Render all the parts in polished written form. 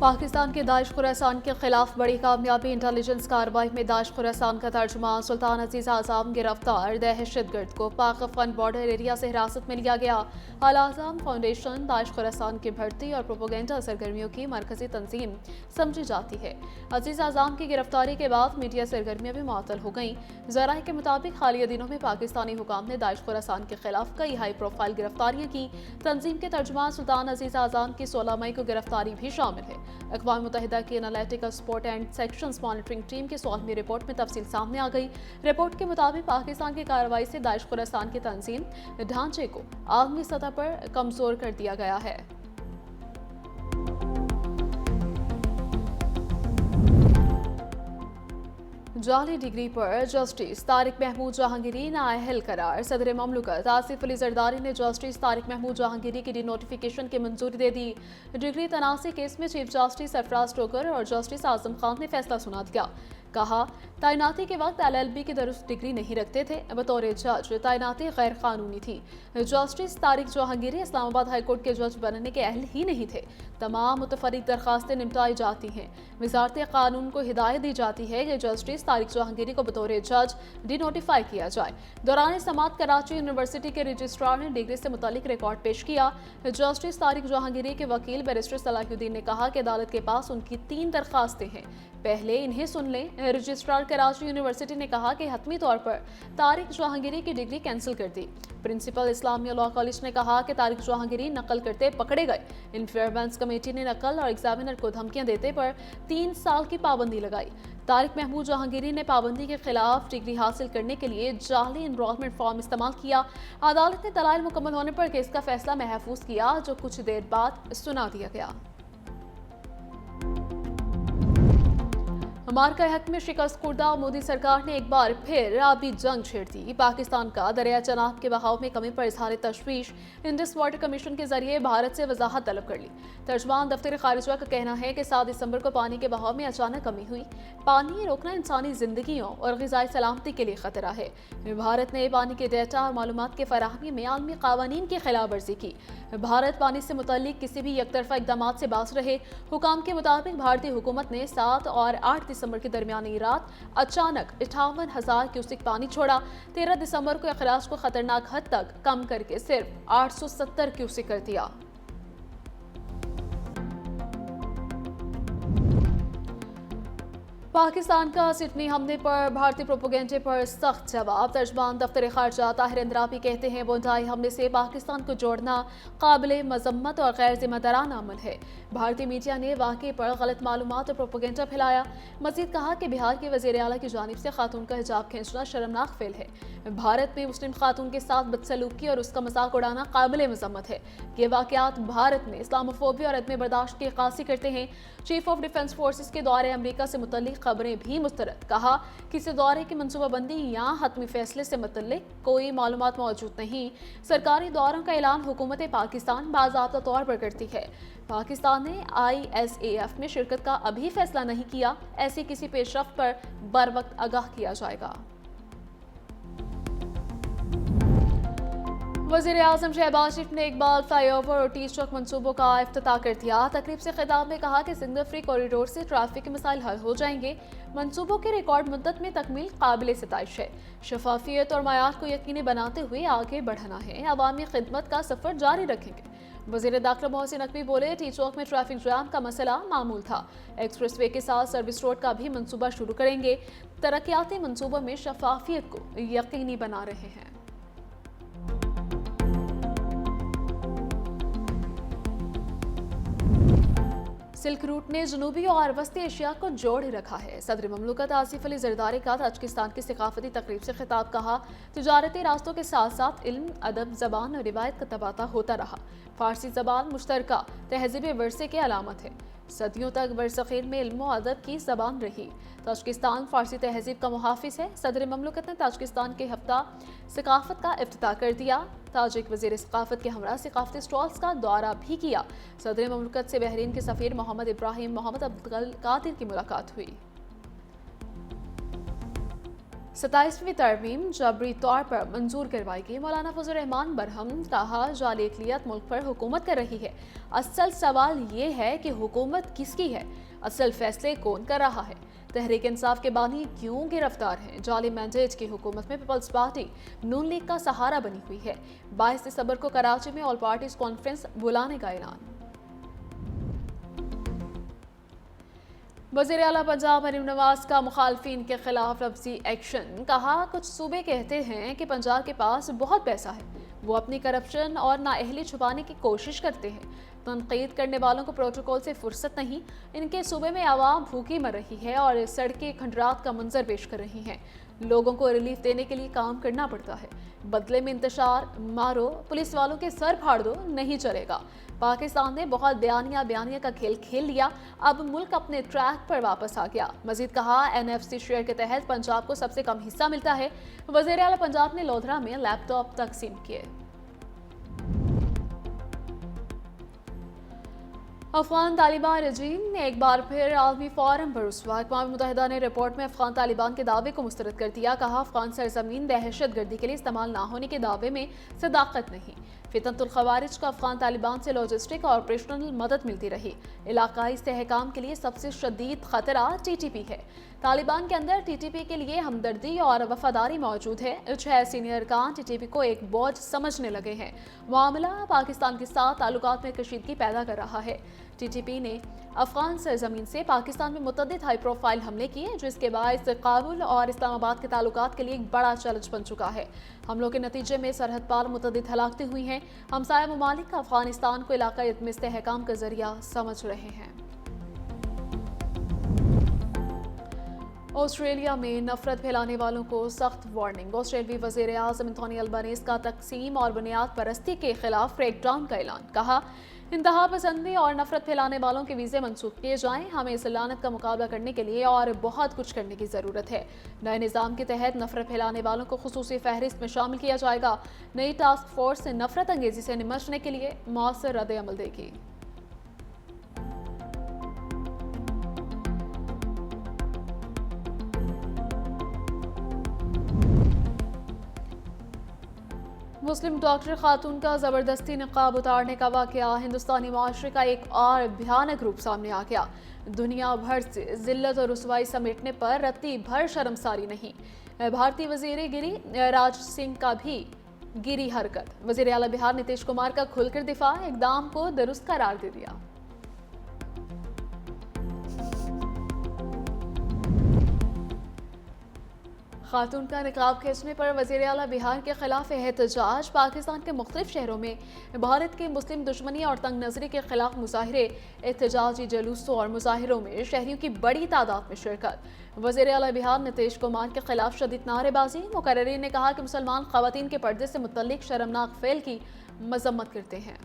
पाकिस्तान के दाइश खुरासान के खिलाफ बड़ी कामयाबी। इंटेलिजेंस कार्रवाई में दाइश खुरासान का तर्जुमान सुल्तान अजीज आज़म गिरफ्तार। दहशतगर्द को पाक अफगान बॉर्डर एरिया से हिरासत में लिया गया। अल आज़म फाउंडेशन दाइश खुरासान की भर्ती और प्रोपोगेंडा सरगर्मियों की मरकजी तंजीम समझी जाती है। अजीज आज़म की गिरफ्तारी के बाद मीडिया सरगर्मियां भी मुअत्तल हो गईं। ज़राए के मुताबिक हालिया दिनों में पाकिस्तानी हुकाम ने दाइश खुरासान के खिलाफ कई हाई प्रोफाइल गिरफ्तारियां की। तंजीम के तर्जुमान सुल्तान अजीज आज़म की 16 मई को गिरफ्तारी भी शामिल है। अक़वाम मुत्तहिदा की analytical support and sections monitoring team की 16वीं रिपोर्ट में तफसील सामने आ गई। रिपोर्ट के मुताबिक पाकिस्तान की कार्रवाई से दाइश खुरासान के तंजीम ढांचे को आलमी सतह पर कमजोर कर दिया गया है। जाली डिग्री पर जस्टिस तारिक महमूद जहांगीरी नाअहल करार। सदर ममलकत आसिफ अली जरदारी ने जस्टिस तारिक महमूद जहांगीरी की डिनोटिफिकेशन की मंजूरी दे दी। डिग्री तनाज़ी केस में चीफ जस्टिस सरफराज टोकर और जस्टिस आजम खान ने फैसला सुना दिया। कहा, तैनाती के वक्त LLB की दुरुस्त डिग्री नहीं रखते थे। बतौर जज तैनाती गैर कानूनी थी। जस्टिस तारिक जहांगीरी इस्लामाबाद हाईकोर्ट के जज बनने के अहल ही नहीं थे। तमाम मुतफरिक दरखास्तें निपटाई जाती हैं। वजारत कानून को हिदायत दी जाती है कि जस्टिस तारिक जहांगीरी को बतौर जज डिनोटिफाई किया जाए। दौरान समात कराची यूनिवर्सिटी के रजिस्ट्रार ने डिग्री से मुतालिक रिकॉर्ड पेश किया। जस्टिस तारिक जहांगीरी के वकील बैरिस्टर सलाहुद्दीन ने कहा कि अदालत के पास उनकी 3 दरखास्तें हैं, पहले इन्हें सुन लें। रजिस्ट्रार कराची यूनिवर्सिटी ने कहा कि हतमी तौर पर तारिक जहांगीरी की डिग्री कैंसिल कर दी। प्रिंसिपल इस्लामिया लॉ कॉलेज ने कहा कि तारिक जहांगीरी नकल करते पकड़े गए। इंफेयरमेंस कमेटी ने नकल और एग्जामिनर को धमकियां देते पर 3 साल की पाबंदी लगाई। तारिक महमूद जहांगीरी ने पाबंदी के खिलाफ डिग्री हासिल करने के लिए जाली एनरोलमेंट फॉर्म इस्तेमाल किया। अदालत ने दलाइल मुकम्मल होने पर केस का फैसला महफूज किया, जो कुछ देर बाद सुना दिया गया। मार्का हक में शिकस्त खुर्दा मोदी सरकार ने एक बार फिर आबी जंग छेड़ दी। पाकिस्तान का दरिया चनाब के बहाव में कमी पर इजहार तशवीश। इंडस वाटर कमीशन के जरिए भारत से वजाहत तलब कर ली। तर्जुमान दफ्तर खारिजा का कहना है कि 7 दिसंबर को पानी के बहाव में अचानक कमी हुई। पानी रोकना इंसानी जिंदगियों और ग़िज़ाई सलामती के लिए खतरा है। भारत ने पानी के डेटा और मालूमात के फराहमी में आलमी कावानीन की खिलाफ वर्जी की। भारत पानी से मुतल्लिक किसी भी एकतरफा इक़दामात से बाज रहे। हुकाम के मुताबिक भारतीय हुकूमत ने 7 और 8 दिसंबर की दरमियानी रात अचानक 58,000 क्यूसिक पानी छोड़ा। 13 दिसंबर को अखराज को खतरनाक हद तक कम करके सिर्फ 870 क्यूसिक कर दिया। पाकिस्तान का सिडनी हमले पर भारतीय प्रोपोगेंडे पर सख्त जवाब। तर्जुमान दफ्तर खारजा ताहिर अंद्राबी कहते हैं, बोंडाई हमले से पाकिस्तान को जोड़ना काबिल मजम्मत और गैर जिम्मेदाराना अमल है। भारतीय मीडिया ने वाक़े पर गलत मालूमात और प्रोपोगेंडा फैलाया। मजीद कहा कि बिहार के वज़ीर आला की जानिब से खातून का हिजाब खींचना शर्मनाक फेल है। भारत में मुस्लिम खातून के साथ बदसलूकी और उसका मजाक उड़ाना काबिल मजम्मत है। ये वाक़यात भारत में इस्लामोफोबिया और अदम बर्दाश्त की अक्कासी करते हैं। चीफ ऑफ डिफेंस फोर्सेस के दौरे अमरीका से मुतल्लिक खबरें भी मुस्तरद। कहा, किसी दौरे की मनसूबाबंदी या हतमी फैसले से मुतल्लिक कोई मालूमात मौजूद नहीं। सरकारी दौरों का ऐलान हुकूमत पाकिस्तान बाज़ाब्ता तौर पर करती है। पाकिस्तान ने ISAF में शिरकत का अभी फैसला नहीं किया। ऐसी किसी पेशरफ्त पर बर वक्त आगाह किया जाएगा। वज़ीर आज़म शहबाज शरीफ ने इकबाल फ्लाईओवर और टी चौक मंसूबों का इफ्तिताह कर दिया। तकरीब से खिताब में कहा कि सिंगल फ्री कॉरिडोर से ट्रैफिक के मसाइल हल हो जाएंगे। मंसूबों के रिकॉर्ड मुद्दत में तकमील काबिल सिताइश है। शफाफियत और मयार को यकीनी बनाते हुए आगे बढ़ना है। अवामी खिदमत का सफर जारी रखेंगे। वज़ीर दाखिला मोहसिन नकवी बोले, टी चौक में ट्रैफिक जाम का मसला मामूल था। एक्सप्रेस वे के साथ सर्विस रोड का भी मंसूबा शुरू करेंगे। तरक्याती मंसूबों में शफाफियत को यकीनी बना रहे हैं। सिल्क रूट ने जनूबी और वस्ती एशिया को जोड़ रखा है। सदर ममलकत आसिफ अली जरदारी का ताजिकिस्तान की सकाफती तकरीब से खिताब। कहा, तिजारती रास्तों के साथ साथ इल्म, अदब, जबान और रिवायत का तबादला होता रहा। फारसी जबान मुश्तरका तहजीब वर्से की अलामत है। सदियों तक बरसग़ीर में इल्म और अदब की जबान रही। ताजिकिस्तान फारसी तहजीब का मुहाफिज है। सदर ममलकत ने ताजिकिस्तान के हफ्ता सकाफत का इफ्तिताह कर दिया। ताजिक वज़ीर सकाफत के हमरा सकाफती स्टॉल्स का दौरा भी किया। सदर ममलकत से बहरीन के सफ़ीर मोहम्मद इब्राहिम मोहम्मद अब्दुल कादिर की मुलाकात हुई। 27वीं तरमीम जबरी तौर पर मंजूर करवाएगी। मौलाना फजल रहमान बरहम कहा, जाली अक़लियत मुल्क पर हुकूमत कर रही है। असल सवाल ये है कि हुकूमत किसकी है, असल फैसले कौन कर रहा है। तहरीक इंसाफ के बानी क्यों गिरफ्तार हैं। जाली मैंडेट की हुकूमत में पीपल्स पार्टी नून लीग का सहारा बनी हुई है। 22 दिसंबर को कराची में ऑल पार्टीज कॉन्फ्रेंस बुलाने का ऐलान। वज़ीर आला पंजाब मरीम नवाज का मुखालफिन के खिलाफ लफ्जी एक्शन। कहा, कुछ सूबे कहते हैं कि पंजाब के पास बहुत पैसा है, वो अपनी करप्शन और नाअहली छुपाने की कोशिश करते हैं। तनकीद करने वालों को प्रोटोकॉल से फुर्सत नहीं। इनके सूबे में आवाम भूखी मर रही है और सड़कें खंडरात का मंजर पेश कर रही हैं। लोगों को रिलीफ देने के लिए काम करना पड़ता है, बदले में इंतशार, मारो, पुलिस वालों के सर फाड़ दो, नहीं चलेगा। पाकिस्तान ने बहुत बयानिया का खेल खेल लिया, अब मुल्क अपने ट्रैक पर वापस आ गया। मजीद कहा, NFC शेयर के तहत पंजाब को सबसे कम हिस्सा मिलता है। वज़ीर आला पंजाब ने लोधरा में लैपटॉप तकसीम किए। अफगान तालिबान रजीम ने एक बार फिर आलमी फोरम पर रुसवा। अक़वाम मुत्तहिदा ने रिपोर्ट में अफगान तालिबान के दावे को मुस्तरद कर दिया। कहा, अफगान सरजमीन दहशत गर्दी के लिए इस्तेमाल ना होने के दावे में सदाकत नहीं। फितनतुल खवारिज का अफगान तालिबान से लॉजिस्टिक और ऑपरेशनल मदद मिलती रही। इलाकाई इस्तेहकाम के लिए सबसे शदीद खतरा TTP है। तालिबान के अंदर TTP के लिए हमदर्दी और वफादारी मौजूद है। 6 सीनियर अरकान TTP को एक बोझ समझने लगे हैं। मामला पाकिस्तान के साथ ताल्लुकात में कशीदगी पैदा कर रहा है। TTP ने अफगान सरजमीन से पाकिस्तान में मुतअद्दिद हाई प्रोफाइल हमले किए, जिसके बायस काबुल और इस्लामाबाद के ताल्लुकात के लिए एक बड़ा चैलेंज बन चुका है। हमलों के नतीजे में सरहद पार मुतअद्दिद हलाकतें हुई हैं। हमसाया ममालिक अफगानिस्तान को इलाकाई में इस्तेहकाम का जरिया समझ रहे हैं। ऑस्ट्रेलिया में नफरत फैलाने वालों को सख्त वार्निंग। ऑस्ट्रेलियाई वज़ीर आज़म एंथोनी अल्बानीज़ का तकसीम और बुनियाद परस्ती के खिलाफ क्रैकडाउन का ऐलान। कहा, इंतहा पसंदी और नफरत फैलाने वालों के वीज़े मनसूख किए जाएं। हमें इस लानत का मुकाबला करने के लिए और बहुत कुछ करने की ज़रूरत है। नए निज़ाम के तहत नफरत फैलाने वालों को खुसूसी फहरिस्त में शामिल किया जाएगा। नई टास्क फोर्स से नफरत अंगेजी से निमटने के लिए मौसर रद्द अमल देगी। मुस्लिम डॉक्टर खातून का ज़बरदस्ती निकाब उतारने का वाक़या हिंदुस्तानी माशरे का एक और भयानक रूप सामने आ गया। दुनिया भर से जिल्लत और रुसवाई समेटने पर रत्ती भर शर्मसारी नहीं। भारतीय वज़ीर गिरी राज सिंह का भी गिरी हरकत। वज़ीर आला बिहार नीतीश कुमार का खुलकर दिफा, इक़दाम को दुरुस्त करार दे दिया। खातून का निकाब खींचने पर वज़ीर आला बिहार के खिलाफ एहतजाज। पाकिस्तान के मुख्तलिफ शहरों में भारत की मुस्लिम दुश्मनी और तंग नजरी के खिलाफ मुजाहरे, एहतजाजी जुलूसों और मुजाहरों में शहरियों की बड़ी तादाद में शिरकत। वज़ीर आला बिहार नीतीश कुमार के खिलाफ शदीद नारेबाजी। मुकर्रिरीन ने कहा कि मुसलमान ख़वातीन के पर्दे से मुतल्लिक शर्मनाक फेल की मजम्मत करते हैं।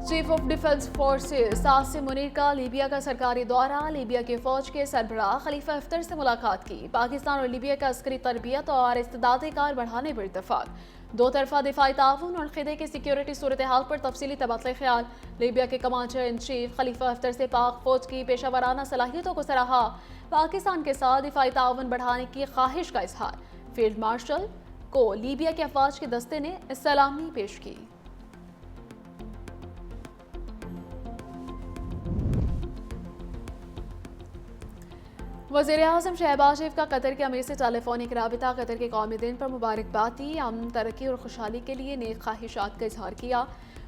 Chief of defence forces Asim Munir का लीबिया का सरकारी दौरा। लीबिया के फौज के सरबराह खलीफा हफ्तर से मुलाकात की। पाकिस्तान और लीबिया का अस्करी तरबियत और इस्तेदाद कार बढ़ाने पर इत्तफाक। दो तरफा दिफाई ताउन और खिदे की सिक्योरिटी सूरत हाल पर तफसीली तबादला ख्याल। लीबिया के commander in chief Khalifa Haftar से पाक फौज की पेशावराना सलाहियतों को सराहा। पाकिस्तान के साथ दिफाई ताउन बढ़ाने की ख्वाहिश का इजहार। फील्ड मार्शल को लीबिया के अफवाज के दस्ते ने सलामी पेश की। वज़ीर आज़म शहबाज शरीफ का कतर के अमीर से टेलीफोनिक राबिता। कतर के कौमी दिन पर मुबारकबाद दी। अमन, तरक्की और खुशहाली के लिए नेक ख्वाहिशात का इजहार किया।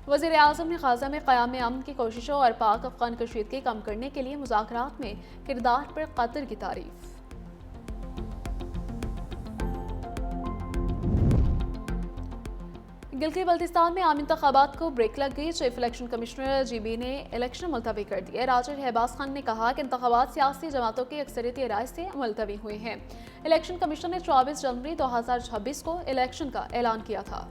वज़ीर आज़म ने गाज़ा में क़याम अमन की कोशिशों और पाक अफ़गान कशीदगी कम करने के लिए मुज़ाकरात में किरदार पर कतर की तारीफ। गिलगी बल्तिस्तान में आम इंतखाबात को ब्रेक लग गई। चीफ इलेक्शन कमिश्नर GB ने इलेक्शन मुलतवी कर दिए। राजा शहबाज खान ने कहा कि इंतखाबात सियासी जमातों की अक्सरियती राय से मुलतवी हुए हैं। इलेक्शन कमीशन ने 24 जनवरी 2026 को इलेक्शन का ऐलान किया था।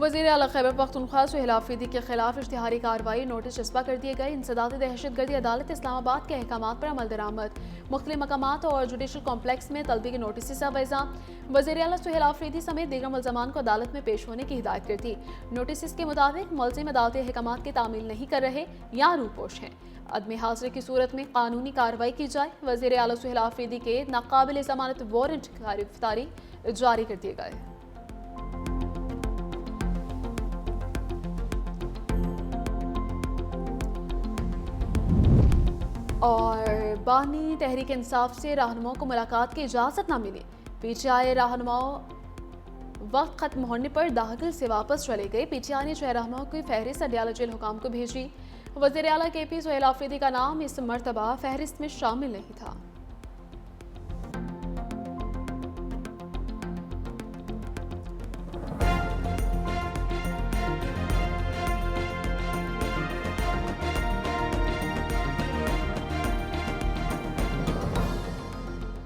वज़ीर आला खैबर पख्तूनख्वा सुहेल आफरीदी के खिलाफ इश्तिहारी कार्रवाई नोटिस चस्पा कर दिए गए। इंसदाद दहशतगर्दी अदालत इस्लामाबाद के अहकामात पर अमल दरामद। मुख्तलिफ मकामात और जुडिशल कॉम्प्लेक्स में तलबी के नोटिस अवज़ा। वज़ीर आला सुहेल आफरीदी समेत दीगर मुल्ज़मान को अदालत में पेश होने की हिदायत कर दी। नोटिस के मुताबिक मुल्ज़िम अदालती अहकामात की तामील नहीं कर रहे या रूपोश हैं। अदम हाज़िरी की सूरत में कानूनी कार्रवाई की जाए। वज़ीर आला सुहेल आफरीदी के नाकाबिल ज़मानत वारंट गिरफ्तारी जारी कर दिए गए। और बानी तहरीक इंसाफ से रहनुमाओं को मुलाकात की इजाज़त न मिली। पीटीआई रहनुमाओं वक्त खत्म होने पर दाखिल से वापस चले गए। पीटीआई ने 6 रहनुमाओं की फहरिस्त अडयाला जेल हुकाम को भेजी। वज़ीर आला KP सुहेल आफरीदी का नाम इस मरतबा फहरिस्त में शामिल नहीं था।